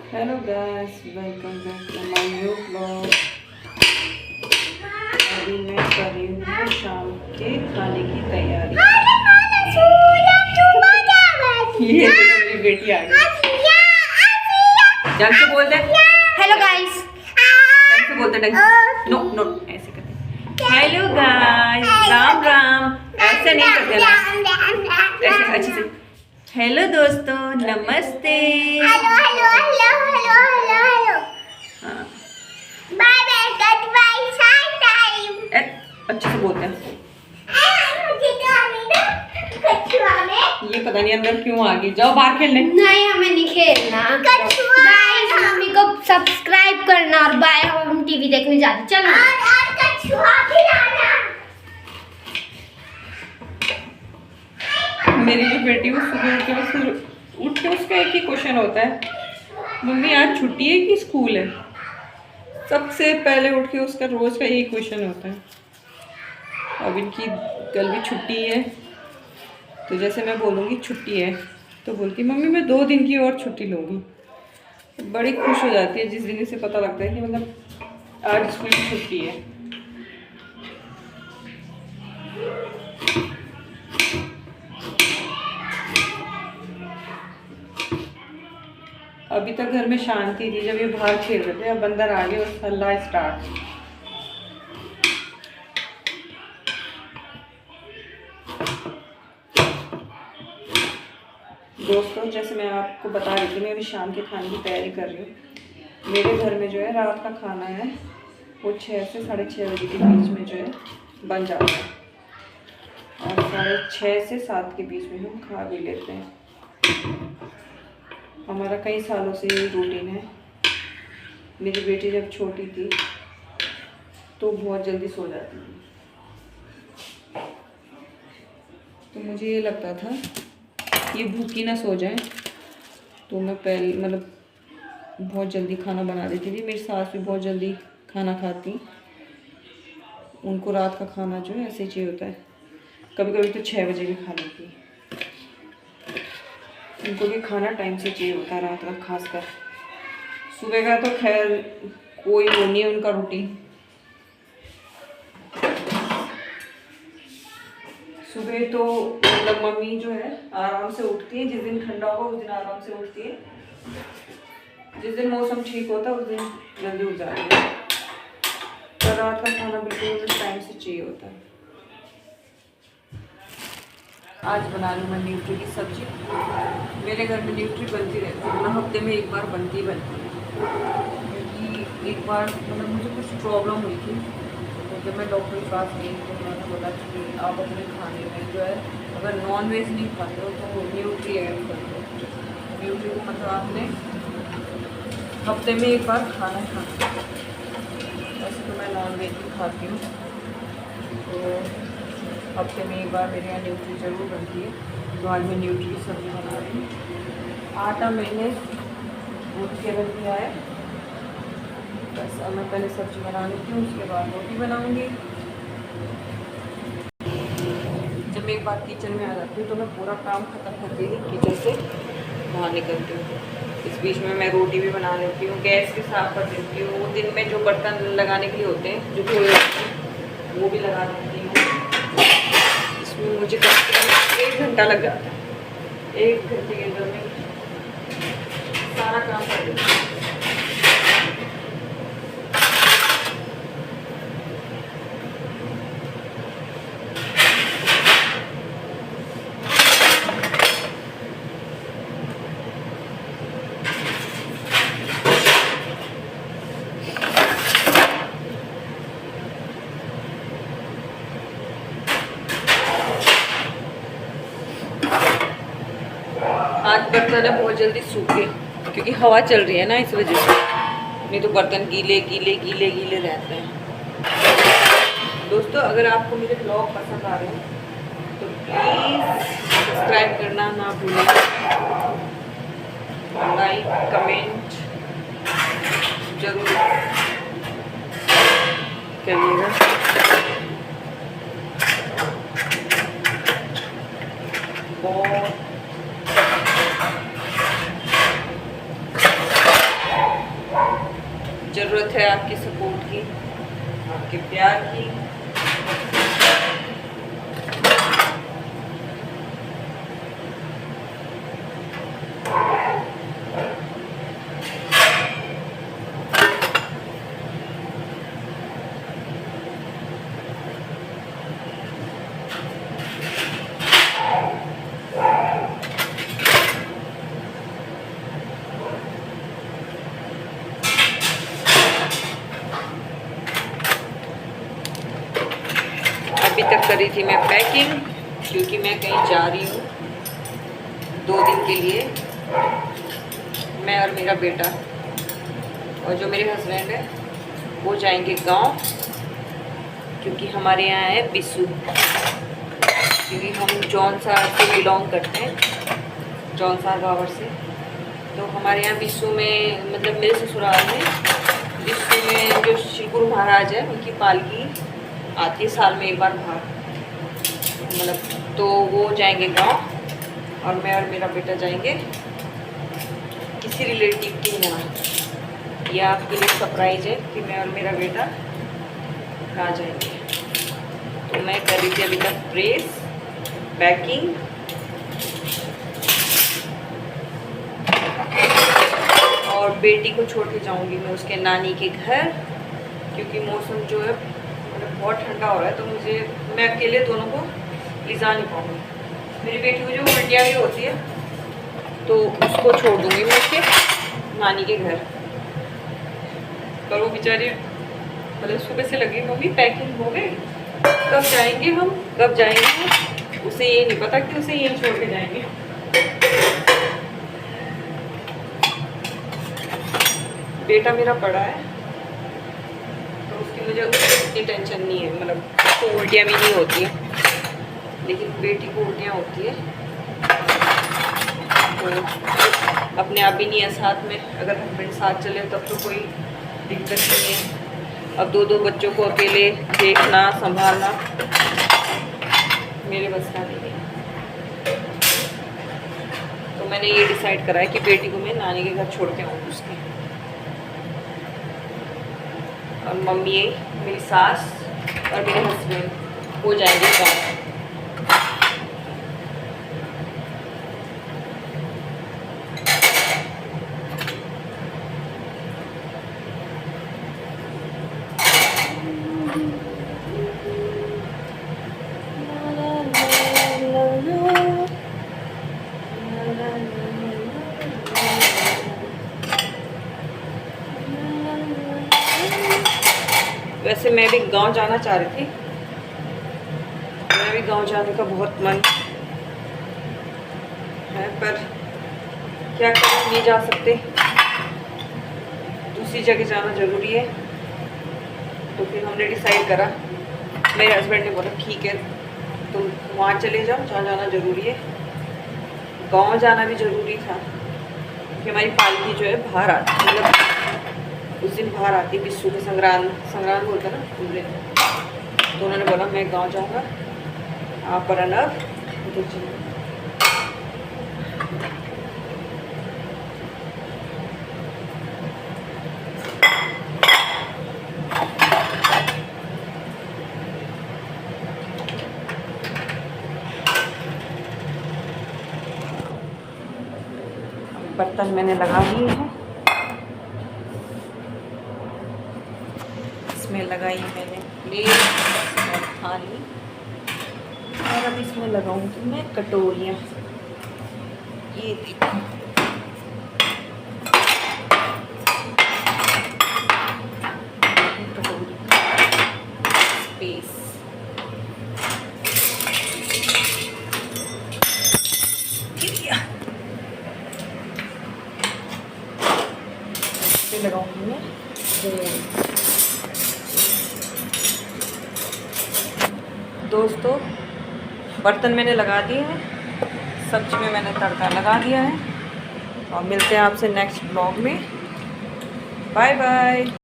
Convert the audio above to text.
Hello guys, welcome back to my new blog. अभी मैं कर रही हूँ शाम के खाने की तैयारी। ये देखो मेरी बेटी आ गई। ढंग से बोल दे। Hello guys. ढंग से बोलते, ढंग से। नो नो ऐसे करते। Hello guys, Ram Ram. ऐसे नहीं करते ना, ऐसे अच्छे से। हेलो दोस्तों, नमस्ते। Hello hello hello hello hello hello. हाँ, बाय बाय, गुड बाय, शाम टाइम। अच्छे से बोलते हैं। मुझे गाने ना कछुआ में। ये पता नहीं अंदर क्यों आ गई। जाओ बाहर खेलने। नहीं, हमें नहीं खेलना। कछुआ गाइस, मम्मी को सब्सक्राइब करना और बाय, हम टीवी देखने जाते। चलो और कछुआ खिलाना। मेरी जो बेटी वो सुबह उठ के उसका एक ही क्वेश्चन होता है, मम्मी आज छुट्टी है कि स्कूल है। सबसे पहले उठ के उसका रोज का यही क्वेश्चन होता है। अब इनकी कल भी छुट्टी है, तो जैसे मैं बोलूँगी छुट्टी है तो बोलती मम्मी मैं 2 दिन की और छुट्टी लूँगी। तो बड़ी खुश हो जाती है जिस दिन इसे पता लगता है कि मतलब आज स्कूल की छुट्टी है। अभी तक घर में शांति थी जब ये बाहर खेल रहे थे, अब अंदर आ गए और हल्ला स्टार्ट। दोस्तों, जैसे मैं आपको बता रही थी, मैं अभी शाम के खाने की तैयारी कर रही हूँ। मेरे घर में जो है रात का खाना है वो 6 से 6:30 बजे के बीच में जो है बन जाता है, और 6:30 से 7 के बीच में हम खा भी लेते हैं। हमारा कई सालों से ये रूटीन है। मेरी बेटी जब छोटी थी तो बहुत जल्दी सो जाती थी, तो मुझे ये लगता था ये भूखी ना सो जाए, तो मैं पहले मतलब बहुत जल्दी खाना बना देती थी। मेरी सास भी बहुत जल्दी खाना खाती, उनको रात का खाना जो है ऐसे ही चाहिए होता है। कभी कभी तो 6 बजे भी खा लेती। उनको भी खाना टाइम से चाहिए होता है रात का, खासकर। सुबह का तो खैर कोई वो नहीं है उनका रूटीन। सुबह तो मतलब मम्मी जो है आराम से उठती है, जिस दिन ठंडा होगा उस दिन आराम से उठती है, जिस दिन मौसम ठीक होता है उस दिन जल्दी उठ जाती है। तो रात का खाना बिल्कुल टाइम से चाहिए होता है। आज बना लूँ मैं न्यूट्री की सब्जी। मेरे घर में न्यूट्री बनती रहती है, मतलब हफ्ते में एक बार बनती है। क्योंकि एक बार मतलब मुझे कुछ प्रॉब्लम हुई थी, तो जब मैं डॉक्टर के पास गई तो उन्होंने बोला कि आप अपने खाने में जो है अगर नॉन वेज नहीं खाते हो तो न्यूट्री ऐड कर दो। न्यूट्री को मतलब आपने हफ्ते में एक बार खाना खाना। वैसे तो मैं नॉन वेज भी खाती हूँ, तो हफ्ते में एक बार मेरे यहाँ न्यूट्री ज़रूर बनती है। तो आज मैं न्यूट्री की सब्ज़ी बना रही हूँ। आटा मैंने गूँथ के रख दिया है, बस अब मैं पहले सब्ज़ी बना लेती हूँ, उसके बाद रोटी बनाऊँगी। जब मैं एक बार किचन में आ जाती हूँ तो मैं पूरा काम ख़त्म करती हूँ, किचन से बाहर निकलती हूँ। इस बीच में मैं रोटी भी बना लेती हूँ, गैस भी साफ़ कर देती हूँ। वो दिन में जो बर्तन लगाने के लिए होते हैं जो धोए वो भी लगा देती हूँ। इसमें मुझे कम से कम 1 घंटा लग जाता है। 1 घंटे के अंदर में सारा काम कर देती हूँ। आज बर्तन है बहुत जल्दी सूखे, क्योंकि हवा चल रही है ना, इस वजह से। नहीं तो बर्तन गीले गीले गीले गीले रहते हैं। दोस्तों, अगर आपको मेरे ब्लॉग पसंद आ रहे हैं तो प्लीज़ सब्सक्राइब करना ना भूलें, लाइक कमेंट जरूर करिएगा। और ज़रूरत है आपकी सपोर्ट की, आपके प्यार की। अभी तक करी थी मैं पैकिंग, क्योंकि मैं कहीं जा रही हूँ 2 दिन के लिए, मैं और मेरा बेटा, और जो मेरे हस्बैंड है वो जाएंगे गांव, क्योंकि हमारे यहाँ है बिस्सू, क्योंकि हम जौनसार से बिलोंग करते हैं, जौनसार बावर से। तो हमारे यहाँ बिस्सू में, मतलब मेरे ससुराल में बिस्सू में जो श्री गुरु महाराज है उनकी पालकी आती है साल में एक बार बाहर, मतलब तो वो जाएंगे गांव, और मैं और मेरा बेटा जाएंगे किसी रिलेटिव के यहाँ। यह आपके लिए सरप्राइज है कि मैं और मेरा बेटा कहाँ जाएंगे। तो मैं कर रही थी अभी तक प्रेस, पैकिंग, और बेटी को छोड़ के जाऊँगी मैं उसके नानी के घर, क्योंकि मौसम जो है मतलब बहुत ठंडा हो रहा है, तो मैं अकेले दोनों को ले जा नहीं पाऊँगी। मेरी बेटी को जो उल्टियाँ भी होती है तो उसको छोड़ दूँगी मैं उसके नानी के घर। पर वो बेचारी मतलब सुबह से लगी, मम्मी पैकिंग हो गई, कब जाएंगे हम, कब जाएंगे हम। उसे ये नहीं पता कि उसे यहीं छोड़ के जाएंगे। बेटा मेरा बड़ा है तो उसकी मुझे उतनी टेंशन नहीं है, मतलब उसको उल्टियाँ भी नहीं होती है, लेकिन बेटी को उल्टियाँ होती है। तो अपने आप भी नहीं है साथ में, अगर हस्बैंड साथ चले तब तो कोई दिक्कत नहीं है। अब 2 बच्चों को अकेले देखना, संभालना मेरे बस का नहीं है। तो मैंने ये डिसाइड करा है कि बेटी को मैं नानी के घर छोड़ के आऊँगी उसके, और मम्मी, मेरी सास और मेरे हस्बैंड हो जाएंगे गाँव। वैसे मैं भी गांव जाना चाह रही थी, मेरा भी गांव जाने का बहुत मन है, पर क्या करें, नहीं जा सकते, दूसरी जगह जाना ज़रूरी है। तो फिर हमने डिसाइड करा, मेरे हस्बैंड ने बोला ठीक है तुम वहाँ चले जाओ जहाँ जाना ज़रूरी है। गांव जाना भी ज़रूरी था कि हमारी पालकी जो है बाहर आती, मतलब उस दिन बाहर आती, बिस्सू के संग्रांद बोलते ना उस दिन। तो उन्होंने बोला मैं गांव जाऊंगा, आप पर अनब उधर चलिए। बर्तन मैंने लगा लिए हैं, इसमें लगाई मैंने प्लेट और थाली, और अब इसमें लगाऊंगी मैं कटोरियाँ। ये देखो कटोरी स्पेस, लगाऊंगी मैं दोस्तों। बर्तन मैंने लगा दिए हैं, सब्जी में मैंने तड़का लगा दिया है, और मिलते हैं आपसे नेक्स्ट ब्लॉग में। Bye bye.